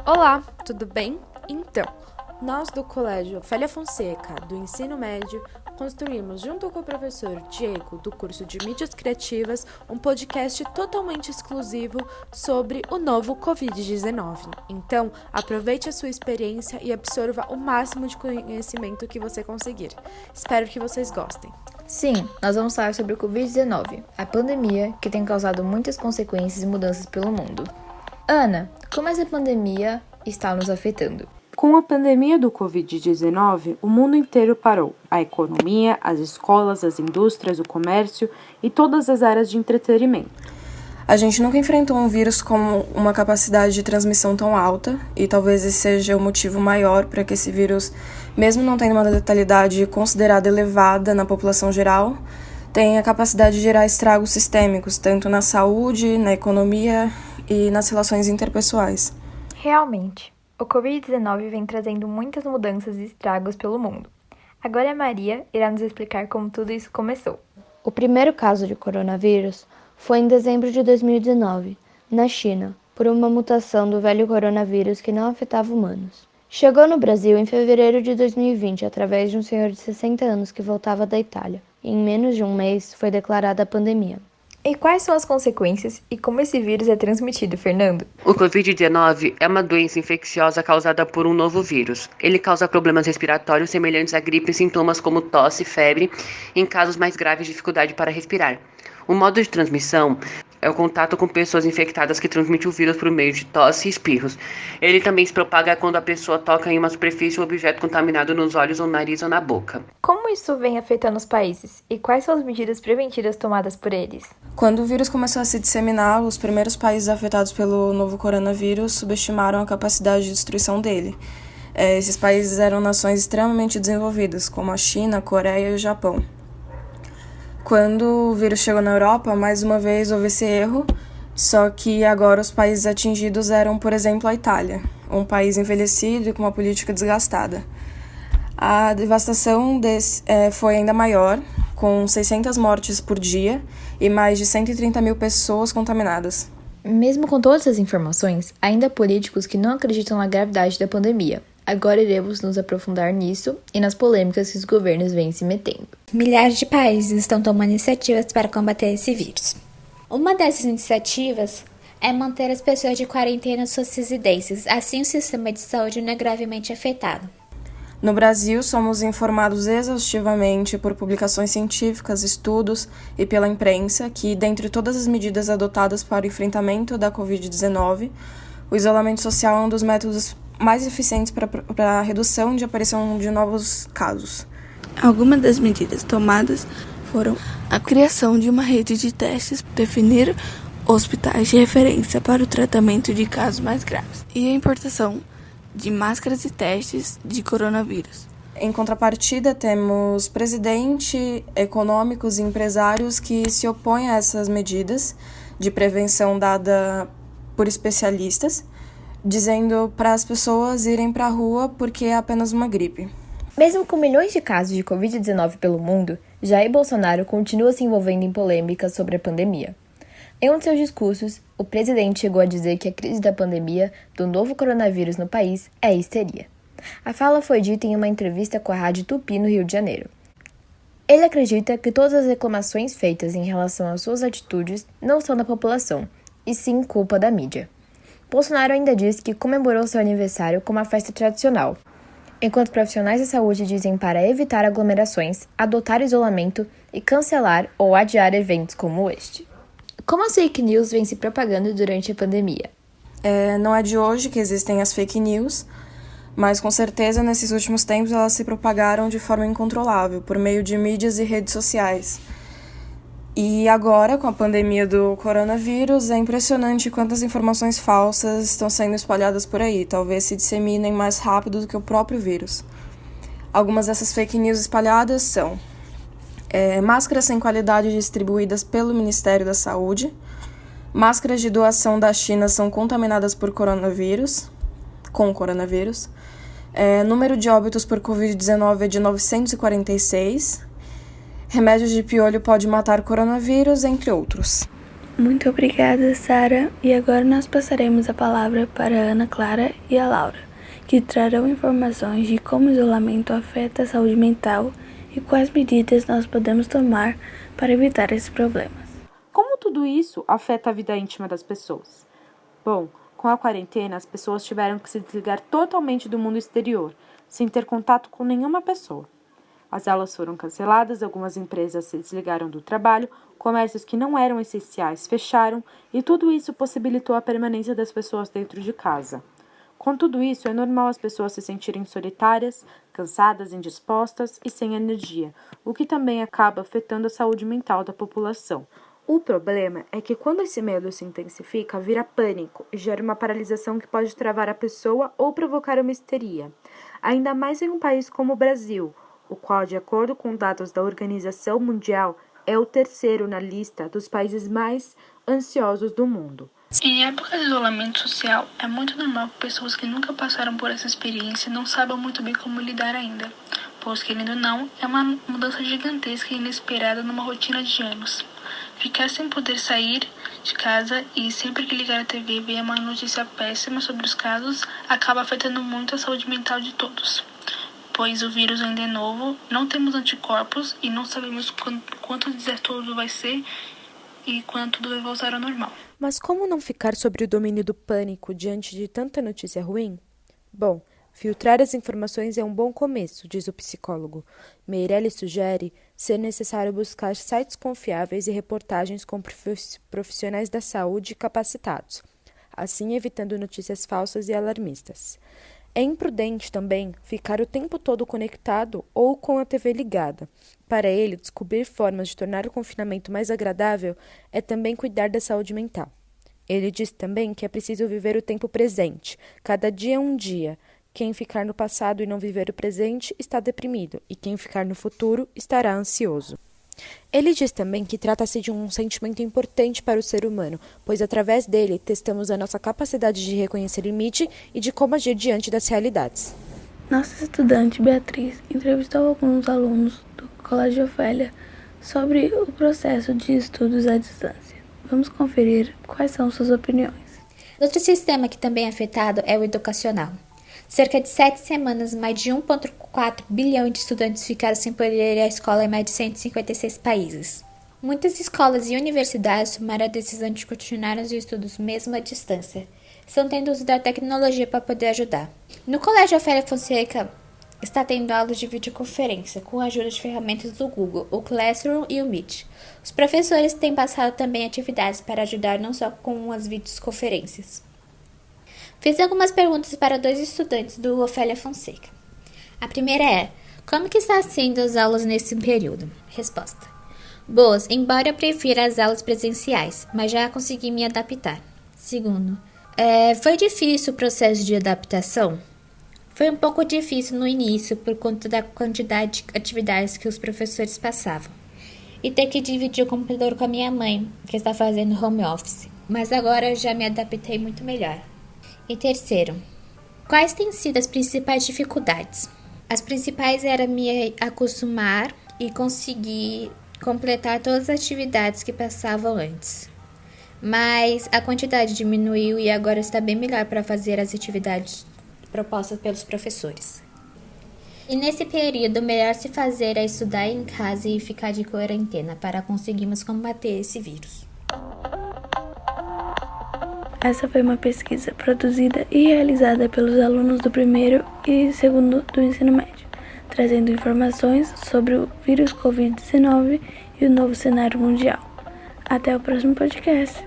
Olá, tudo bem? Então, nós do Colégio Ofélia Fonseca, do Ensino Médio, construímos, junto com o professor Diego, do curso de Mídias Criativas, um podcast totalmente exclusivo sobre o novo Covid-19. Então, aproveite a sua experiência e absorva o máximo de conhecimento que você conseguir. Espero que vocês gostem. Sim, nós vamos falar sobre o Covid-19, a pandemia que tem causado muitas consequências e mudanças pelo mundo. Ana, como essa pandemia está nos afetando? Com a pandemia do Covid-19, o mundo inteiro parou. A economia, as escolas, as indústrias, o comércio e todas as áreas de entretenimento. A gente nunca enfrentou um vírus com uma capacidade de transmissão tão alta, e talvez esse seja o motivo maior para que esse vírus, mesmo não tendo uma letalidade considerada elevada na população geral, tenha a capacidade de gerar estragos sistêmicos, tanto na saúde, na economia e nas relações interpessoais. Realmente, o Covid-19 vem trazendo muitas mudanças e estragos pelo mundo. Agora a Maria irá nos explicar como tudo isso começou. O primeiro caso de coronavírus foi em dezembro de 2019, na China, por uma mutação do velho coronavírus que não afetava humanos. Chegou no Brasil em fevereiro de 2020 através de um senhor de 60 anos que voltava da Itália. E em menos de um mês foi declarada a pandemia. E quais são as consequências e como esse vírus é transmitido, Fernando? O Covid-19 é uma doença infecciosa causada por um novo vírus. Ele causa problemas respiratórios semelhantes à gripe e sintomas como tosse, febre, e em casos mais graves, dificuldade para respirar. O modo de transmissão é o contato com pessoas infectadas que transmite o vírus por meio de tosse e espirros. Ele também se propaga quando a pessoa toca em uma superfície ou objeto contaminado nos olhos, ou nariz ou na boca. Como isso vem afetando os países? E quais são as medidas preventivas tomadas por eles? Quando o vírus começou a se disseminar, os primeiros países afetados pelo novo coronavírus subestimaram a capacidade de destruição dele. Esses países eram nações extremamente desenvolvidas, como a China, a Coreia e o Japão. Quando o vírus chegou na Europa, mais uma vez houve esse erro, só que agora os países atingidos eram, por exemplo, a Itália, um país envelhecido e com uma política desgastada. A devastação foi ainda maior, com 600 mortes por dia e mais de 130 mil pessoas contaminadas. Mesmo com todas essas informações, ainda há políticos que não acreditam na gravidade da pandemia. Agora iremos nos aprofundar nisso e nas polêmicas que os governos vêm se metendo. Milhares de países estão tomando iniciativas para combater esse vírus. Uma dessas iniciativas é manter as pessoas de quarentena em suas residências, assim o sistema de saúde não é gravemente afetado. No Brasil, somos informados exaustivamente por publicações científicas, estudos e pela imprensa que, dentre todas as medidas adotadas para o enfrentamento da Covid-19, o isolamento social é um dos métodos mais eficientes para a redução de aparição de novos casos. Algumas das medidas tomadas foram a criação de uma rede de testes, definir hospitais de referência para o tratamento de casos mais graves e a importação de máscaras e testes de coronavírus. Em contrapartida, temos presidente, econômicos e empresários que se opõem a essas medidas de prevenção dada por especialistas, dizendo para as pessoas irem para a rua porque é apenas uma gripe. Mesmo com milhões de casos de Covid-19 pelo mundo, Jair Bolsonaro continua se envolvendo em polêmicas sobre a pandemia. Em um de seus discursos, o presidente chegou a dizer que a crise da pandemia do novo coronavírus no país é histeria. A fala foi dita em uma entrevista com a Rádio Tupi, no Rio de Janeiro. Ele acredita que todas as reclamações feitas em relação às suas atitudes não são da população, e sim culpa da mídia. Bolsonaro ainda disse que comemorou seu aniversário com uma festa tradicional, enquanto profissionais da saúde dizem para evitar aglomerações, adotar isolamento e cancelar ou adiar eventos como este. Como as fake news vêm se propagando durante a pandemia? Não é de hoje que existem as fake news, mas com certeza nesses últimos tempos elas se propagaram de forma incontrolável, por meio de mídias e redes sociais. E agora, com a pandemia do coronavírus, é impressionante quantas informações falsas estão sendo espalhadas por aí, talvez se disseminem mais rápido do que o próprio vírus. Algumas dessas fake news espalhadas são máscaras sem qualidade distribuídas pelo Ministério da Saúde, máscaras de doação da China são contaminadas com coronavírus, número de óbitos por Covid-19 é de 946, remédio de piolho pode matar coronavírus, entre outros. Muito obrigada, Sara. E agora nós passaremos a palavra para a Ana Clara e a Laura, que trarão informações de como o isolamento afeta a saúde mental e quais medidas nós podemos tomar para evitar esses problemas. Como tudo isso afeta a vida íntima das pessoas? Bom, com a quarentena, as pessoas tiveram que se desligar totalmente do mundo exterior, sem ter contato com nenhuma pessoa. As aulas foram canceladas, algumas empresas se desligaram do trabalho, comércios que não eram essenciais fecharam e tudo isso possibilitou a permanência das pessoas dentro de casa. Com tudo isso, é normal as pessoas se sentirem solitárias, cansadas, indispostas e sem energia, o que também acaba afetando a saúde mental da população. O problema é que quando esse medo se intensifica, vira pânico e gera uma paralisação que pode travar a pessoa ou provocar uma histeria. Ainda mais em um país como o Brasil, o qual, de acordo com dados da Organização Mundial, é o terceiro na lista dos países mais ansiosos do mundo. Em época de isolamento social, é muito normal que pessoas que nunca passaram por essa experiência não saibam muito bem como lidar ainda, pois, querendo ou não, é uma mudança gigantesca e inesperada numa rotina de anos. Ficar sem poder sair de casa e sempre que ligar a TV ver uma notícia péssima sobre os casos acaba afetando muito a saúde mental de todos. Pois o vírus ainda é novo, não temos anticorpos e não sabemos quanto desastroso vai ser e quando tudo vai voltar ao normal. Mas como não ficar sob o domínio do pânico diante de tanta notícia ruim? Bom, filtrar as informações é um bom começo, diz o psicólogo. Meirelles sugere ser necessário buscar sites confiáveis e reportagens com profissionais da saúde capacitados, assim evitando notícias falsas e alarmistas. É imprudente também ficar o tempo todo conectado ou com a TV ligada. Para ele, descobrir formas de tornar o confinamento mais agradável é também cuidar da saúde mental. Ele diz também que é preciso viver o tempo presente. Cada dia é um dia. Quem ficar no passado e não viver o presente está deprimido, e quem ficar no futuro estará ansioso. Ele diz também que trata-se de um sentimento importante para o ser humano, pois através dele testamos a nossa capacidade de reconhecer limite e de como agir diante das realidades. Nossa estudante Beatriz entrevistou alguns alunos do Colégio Ofélia sobre o processo de estudos à distância. Vamos conferir quais são suas opiniões. Outro sistema que também é afetado é o educacional. Cerca de 7 semanas, mais de 1,4 bilhão de estudantes ficaram sem poder ir à escola em mais de 156 países. Muitas escolas e universidades tomaram a decisão de continuar os estudos mesmo à distância. Estão tendo uso da tecnologia para poder ajudar. No Colégio Ofélia Fonseca, está tendo aulas de videoconferência com a ajuda de ferramentas do Google, o Classroom e o Meet. Os professores têm passado também atividades para ajudar não só com as videoconferências. Fiz algumas perguntas para 2 estudantes do Ofélia Fonseca. A primeira é: como que está sendo as aulas nesse período? Resposta: boas, embora eu prefira as aulas presenciais, mas já consegui me adaptar. Segundo: foi difícil o processo de adaptação? Foi um pouco difícil no início por conta da quantidade de atividades que os professores passavam. E ter que dividir o computador com a minha mãe, que está fazendo home office. Mas agora eu já me adaptei muito melhor. E terceiro, quais têm sido as principais dificuldades? As principais eram me acostumar e conseguir completar todas as atividades que passavam antes. Mas a quantidade diminuiu e agora está bem melhor para fazer as atividades propostas pelos professores. E nesse período, o melhor se fazer é estudar em casa e ficar de quarentena para conseguirmos combater esse vírus. Essa foi uma pesquisa produzida e realizada pelos alunos do primeiro e segundo do ensino médio, trazendo informações sobre o vírus Covid-19 e o novo cenário mundial. Até o próximo podcast!